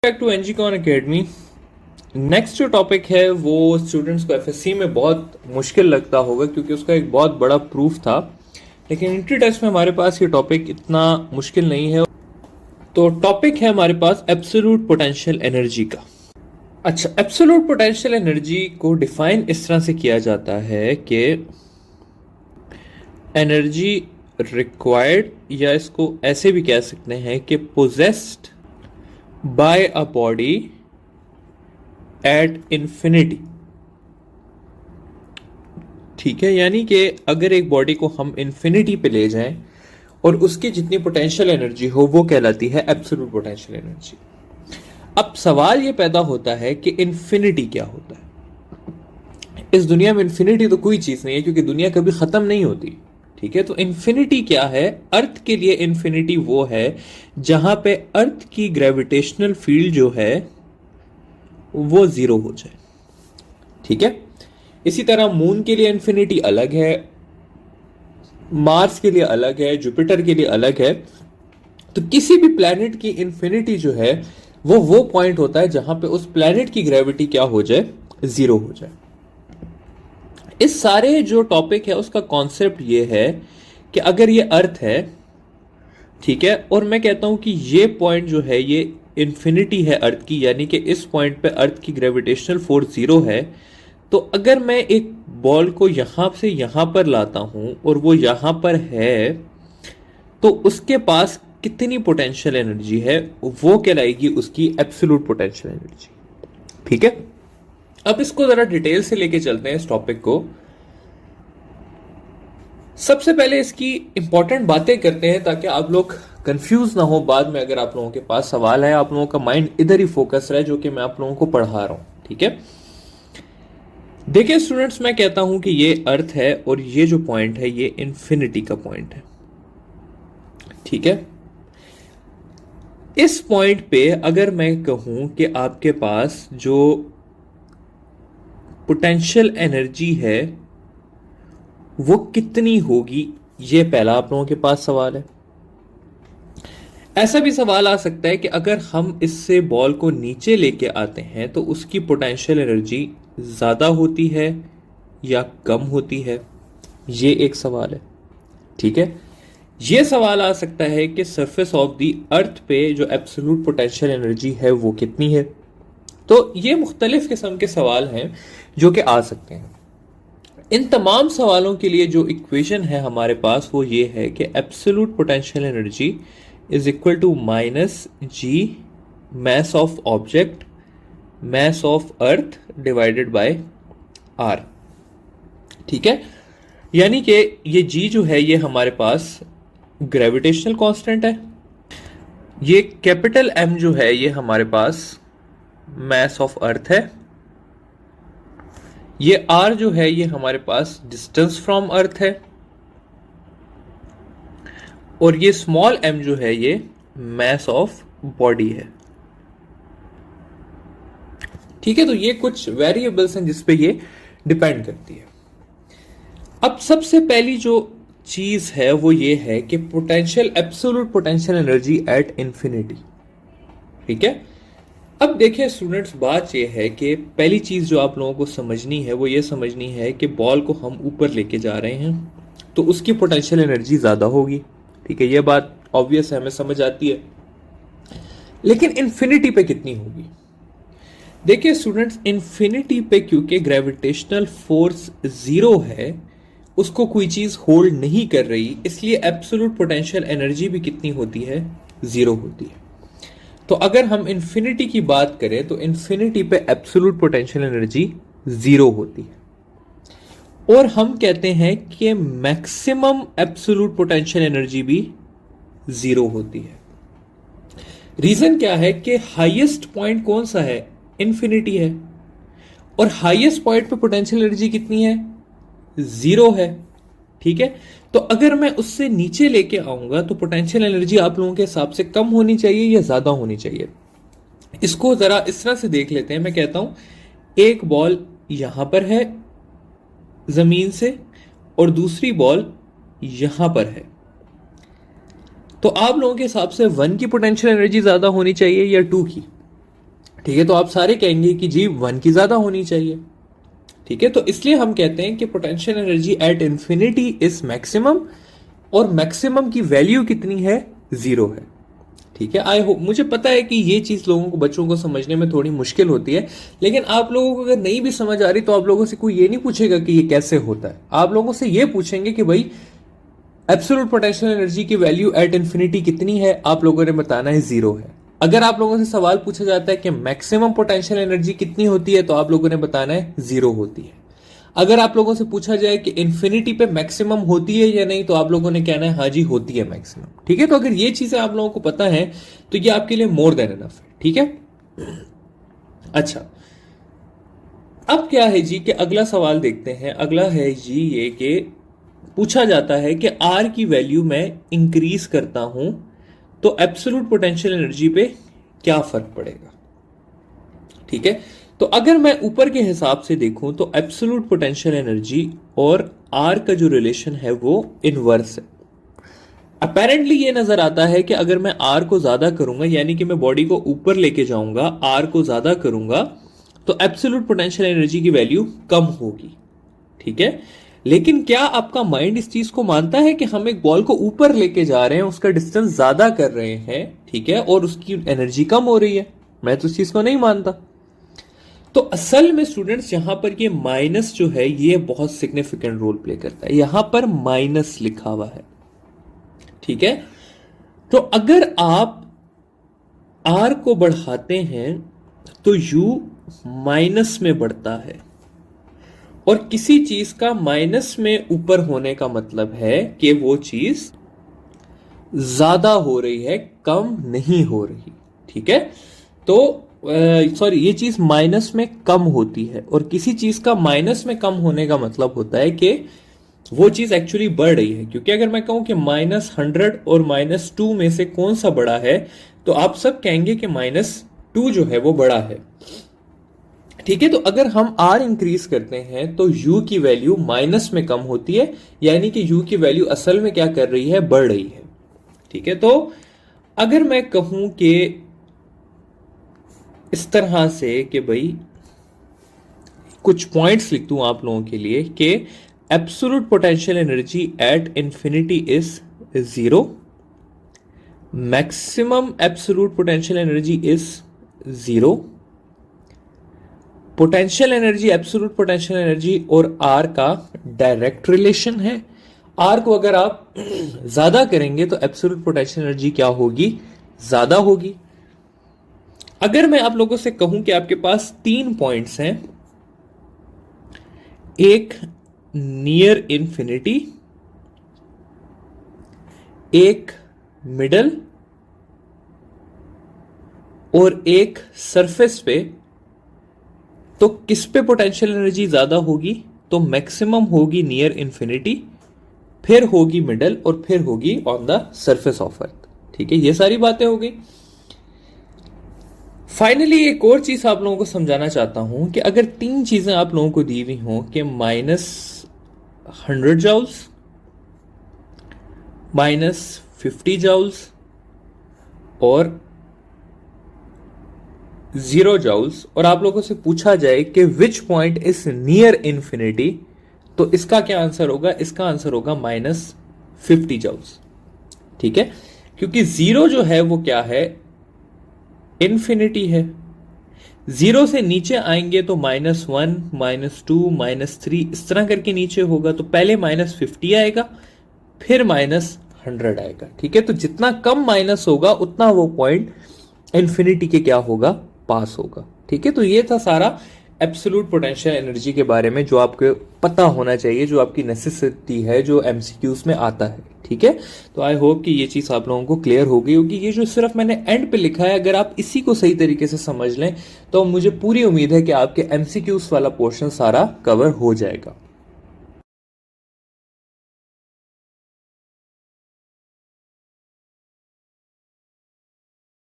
Back to एनजीकॉन academy. Next जो topic है वो स्टूडेंट्स को एफएससी में बहुत मुश्किल लगता होगा क्योंकि उसका एक बहुत बड़ा प्रूफ था, लेकिन एंट्री टेस्ट में हमारे पास ये टॉपिक इतना मुश्किल नहीं है। तो टॉपिक है हमारे पास एब्सोल्यूट पोटेंशियल एनर्जी का। अच्छा, एब्सोल्यूट पोटेंशियल एनर्जी को डिफाइन इस तरह से किया जाता है कि एनर्जी रिक्वायर्ड, या इसको ऐसे भी कह सकते हैं कि possessed by a body at infinity. ठीक है, यानी कि अगर एक बॉडी को हम इंफिनिटी पे ले जाएं और उसकी जितनी पोटेंशियल एनर्जी हो वो कहलाती है एब्सोल्यूट पोटेंशियल एनर्जी। अब सवाल ये पैदा होता है कि इंफिनिटी क्या होता है। इस दुनिया में इंफिनिटी तो कोई चीज नहीं है क्योंकि दुनिया कभी खत्म नहीं होती। ठीक है, तो इंफिनिटी क्या है? अर्थ के लिए इंफिनिटी वो है जहां पे अर्थ की ग्रेविटेशनल फील्ड जो है वो जीरो हो जाए। ठीक है, इसी तरह मून के लिए इंफिनिटी अलग है, मार्स के लिए अलग है, जुपिटर के लिए अलग है। तो किसी भी प्लैनेट की इंफिनिटी जो है वो पॉइंट होता है जहां पे उस प्लैनेट की ग्रेविटी क्या हो जाए, जीरो हो जाए। इस सारे जो टॉपिक है उसका कॉन्सेप्ट ये है कि अगर ये अर्थ है, ठीक है, और मैं कहता हूं कि ये पॉइंट जो है ये इंफिनिटी है अर्थ की, यानी कि इस पॉइंट पे अर्थ की ग्रेविटेशनल फोर्स जीरो है, तो अगर मैं एक बॉल को यहां से यहां पर लाता हूं और वो यहां पर है, तो उसके पास कितनी पोटेंशियल एनर्जी है वो कहलाएगी उसकी एब्सोल्यूट पोटेंशियल एनर्जी। ठीक है, अब इसको जरा डिटेल से लेके चलते हैं इस टॉपिक को। सबसे पहले इसकी इंपॉर्टेंट बातें करते हैं ताकि आप लोग कंफ्यूज ना हो। बाद में अगर आप लोगों के पास सवाल है, आप लोगों का माइंड इधर ही फोकस रहे जो कि मैं आप लोगों को पढ़ा रहा हूं। ठीक है, देखिए स्टूडेंट्स, मैं कहता हूं कि ये अर्थ है और ये जो पॉइंट है ये इंफिनिटी का पॉइंट है। ठीक है, इस पॉइंट पे अगर मैं कहूं कि आपके पास जो पोटेंशियल एनर्जी है वो कितनी होगी, ये पहला आप लोगों के पास सवाल है। ऐसा भी सवाल आ सकता है कि अगर हम इससे बॉल को नीचे लेके आते हैं तो उसकी पोटेंशियल एनर्जी ज्यादा होती है या कम होती है, ये एक सवाल है। ठीक है, ये सवाल आ सकता है कि सरफेस ऑफ द अर्थ पे जो एब्सोल्यूट पोटेंशियल एनर्जी है वो कितनी है। तो ये मुख्तलिफ किस्म के सवाल हैं जो कि आ सकते हैं। इन तमाम सवालों के लिए जो इक्वेशन है हमारे पास वो ये है कि absolute potential energy is equal to minus G mass of object mass of earth divided by R. ठीक है, यानी कि ये जी जो है ये हमारे पास ग्रेविटेशनल कांस्टेंट है, ये कैपिटल एम जो है ये हमारे पास मैस ऑफ अर्थ है, ये आर जो है ये हमारे पास डिस्टेंस फ्रॉम अर्थ है, और ये स्मॉल एम जो है ये मैस ऑफ बॉडी है। ठीक है, तो ये कुछ वेरिएबल्स हैं जिस पे ये डिपेंड करती है। अब सबसे पहली जो चीज है वो ये है कि potential absolute potential energy at infinity. ठीक है, अब देखिए स्टूडेंट्स, बात ये है कि पहली चीज जो आप लोगों को समझनी है वो ये समझनी है कि बॉल को हम ऊपर लेके जा रहे हैं तो उसकी पोटेंशियल एनर्जी ज्यादा होगी। ठीक है, ये बात ऑब्वियस है, हमें समझ आती है, लेकिन इंफिनिटी पे कितनी होगी? देखिए स्टूडेंट्स, इंफिनिटी पे क्योंकि ग्रेविटेशनल फोर्स जीरो है, उसको कोई चीज होल्ड नहीं कर रही, इसलिए एब्सोल्यूट पोटेंशियल एनर्जी भी कितनी होती है? जीरो होती है। तो अगर हम इंफिनिटी की बात करें तो इंफिनिटी पे एब्सोल्यूट पोटेंशियल एनर्जी जीरो होती है, और हम कहते हैं कि मैक्सिमम एब्सोल्यूट पोटेंशियल एनर्जी भी जीरो होती है। रीजन क्या है कि हाईएस्ट पॉइंट कौन सा है? इंफिनिटी है, और हाईएस्ट पॉइंट पे पोटेंशियल एनर्जी कितनी है? जीरो है। ठीक है, तो अगर मैं उससे नीचे लेके आऊंगा तो पोटेंशियल एनर्जी आप लोगों के हिसाब से कम होनी चाहिए या ज्यादा होनी चाहिए? इसको जरा इस तरह से देख लेते हैं। मैं कहता हूं एक बॉल यहां पर है जमीन से और दूसरी बॉल यहां पर है, तो आप लोगों के हिसाब से 1 की पोटेंशियल एनर्जी ज्यादा होनी चाहिए या 2 की? ठीक है, तो आप सारे कहेंगे कि जी 1 की ज्यादा होनी चाहिए। ठीक है, तो इसलिए हम कहते हैं कि potential energy at infinity is maximum, और मैक्सिमम की वैल्यू कितनी है, 0 है। ठीक है, आई होप, मुझे पता है कि ये चीज लोगों को, बच्चों को समझने में थोड़ी मुश्किल होती है, लेकिन आप लोगों को अगर नहीं भी समझ आ रही तो आप लोगों से कोई ये नहीं पूछेगा कि ये कैसे होता है, आप लोगों से ये पूछेंगे कि भाई एब्सोल्यूट पोटेंशियल एनर्जी की वैल्यू एट इंफिनिटी कितनी है, आप लोगों ने बताना है 0 है। अगर आप लोगों से सवाल पूछा जाता है कि मैक्सिमम पोटेंशियल एनर्जी कितनी होती है, तो आप लोगों ने बताना है 0 होती है। अगर आप लोगों से पूछा जाए कि इंफिनिटी पे मैक्सिमम होती है या नहीं, तो आप लोगों ने कहना है हाँ जी होती है मैक्सिमम। ठीक है, तो अगर ये चीजें आप लोगों को पता है तो ये आपके लिए मोर देन इनफ है। ठीक है, अच्छा, अब क्या है जी कि अगला सवाल देखते हैं। अगला है जी ये कि पूछा जाता है कि आर की वैल्यू मैं इंक्रीज करता हूं तो एब्सोल्यूट पोटेंशियल एनर्जी पे क्या फर्क पड़ेगा। ठीक है, तो अगर मैं ऊपर के हिसाब से देखूं तो एब्सोल्यूट पोटेंशियल एनर्जी और आर का जो रिलेशन है वो इनवर्स है। अपेरेंटली ये नजर आता है कि अगर मैं आर को ज्यादा करूंगा, यानी कि मैं बॉडी को ऊपर लेके जाऊंगा, आर को ज्यादा करूंगा, तो एब्सोल्यूट पोटेंशियल एनर्जी की वैल्यू कम होगी। ठीक है, लेकिन क्या आपका माइंड इस चीज को मानता है कि हम एक बॉल को ऊपर लेके जा रहे हैं, उसका डिस्टेंस ज्यादा कर रहे हैं, ठीक है, और उसकी एनर्जी कम हो रही है? मैं तो इस चीज को नहीं मानता। तो असल में स्टूडेंट्स यहां पर ये माइनस जो है ये बहुत सिग्निफिकेंट रोल प्ले करता है। यहां पर माइनस लिखा हुआ है। ठीक है, तो अगर आप आर को बढ़ाते हैं तो यू माइनस में बढ़ता है, और किसी चीज का माइनस में ऊपर होने का मतलब है कि वो चीज ज्यादा हो रही है, कम नहीं हो रही। ठीक है, तो सॉरी, ये चीज माइनस में कम होती है, और किसी चीज का माइनस में कम होने का मतलब होता है कि वो चीज एक्चुअली बढ़ रही है। क्योंकि अगर मैं कहूं कि -100 और -2 में से कौन सा बड़ा है, तो आप सब कहेंगे कि -2 जो है वो बड़ा है। ठीक है, तो अगर हम आर इंक्रीज करते हैं तो यू की वैल्यू माइनस में कम होती है, यानी कि यू की वैल्यू असल में क्या कर रही है, बढ़ रही है। ठीक है, तो अगर मैं कहूं कि इस तरह से कि भाई कुछ पॉइंट्स लिख दूं आप लोगों के लिए कि absolute potential energy at infinity is 0, maximum absolute potential energy is 0, potential energy, absolute potential energy और आर का डायरेक्ट रिलेशन है। आर को अगर आप ज्यादा करेंगे तो एब्सोल्यूट पोटेंशियल एनर्जी क्या होगी, ज्यादा होगी। अगर मैं आप लोगों से कहूं कि आपके पास 3 पॉइंट्स हैं, एक नियर इंफिनिटी, एक मिडल और एक सरफेस पे, तो किस पे पोटेंशियल एनर्जी ज्यादा होगी? तो मैक्सिमम होगी नियर इंफिनिटी, फिर होगी मिडल और फिर होगी on the surface of earth. ठीक है, ये सारी बातें हो गई। फाइनली एक और चीज आप लोगों को समझाना चाहता हूं कि अगर 3 चीजें आप लोगों को दी हुई हों कि -100 जाउल्स, -50 जाउल्स और 0 जाउल्स, और आप लोगों से पूछा जाए कि which point is near infinity, तो इसका क्या आंसर होगा? इसका आंसर होगा -50 जाउल्स। ठीक है, क्योंकि 0 जो है वो क्या है, इंफिनिटी है। 0 से नीचे आएंगे तो -1, -2, -3 इस तरह करके नीचे होगा, तो पहले -50 आएगा, फिर -100 आएगा। ठीक है, तो जितना कम माइनस होगा उतना वो पॉइंट इंफिनिटी के क्या होगा, पास होगा। ठीक है, तो ये था सारा एब्सोल्यूट पोटेंशियल एनर्जी के बारे में जो आपको पता होना चाहिए, जो आपकी नेसेसिटी है, जो एमसीक्यूज में आता है। ठीक है, तो आई होप कि ये चीज आप लोगों को क्लियर हो गई होगी। ये जो सिर्फ मैंने एंड पे लिखा है, अगर आप इसी को सही तरीके से समझ लें तो मुझे पूरी उम्मीद है कि आपके एमसीक्यूज वाला पोर्शन सारा कवर हो जाएगा।